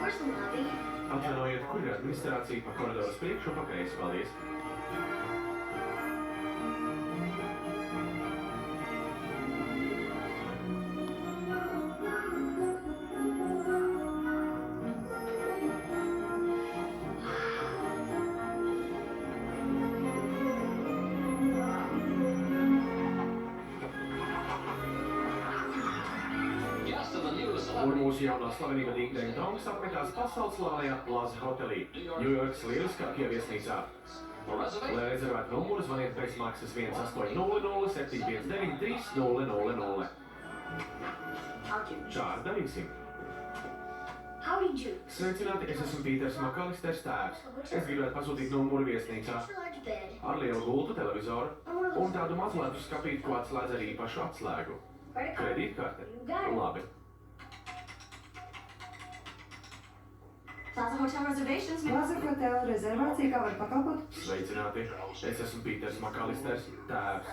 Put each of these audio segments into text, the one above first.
Atvainojiet, kur ir administrācija pa koridoras priekšu un pa kreisi, paldies. Un mūsu jaunā slavenība Ding Dongs apmetās pasaules slānajā Plaza hotelī, Ņujorkas lieliskākajā viesnīcā. Lai rezervētu numuru, zvaniet bez maksas 1-800-719-3000. Tā arī darīsim. Sveicināti, es esmu Pīters Makalisters tēvs. Es gribētu pasūtīt numuru viesnīcā ar lielu gultu, televizoru un tādu mazlētu skapīti, ko atslēdz ar īpašu atslēgu. Kredītkarte? Labi. Plaza Hotel reservations. Plaza Hotel rezervācija, kā var pakalpot? Sveicināti, es esmu Pīters Makalisters tēvs.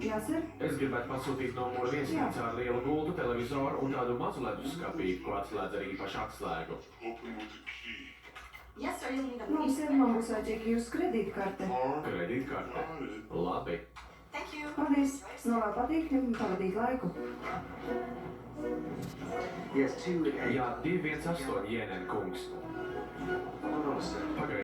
Jā, sir. Es gribētu pasūtīt numuru viesnīcā ar lielu gultu, televizoru un tādu mazu ledus skapīti, ko atslēdz ar īpašu atslēgu. Yes, sir, you'll need a Mums ir, man būs vajadzīga jūsu kredītkarte. Kredītkarte? Labi. Thank you. Paldies. Novēl patīkni un pavadīt laiku. Jā, 218 jēnen kungs. Pagaidiet.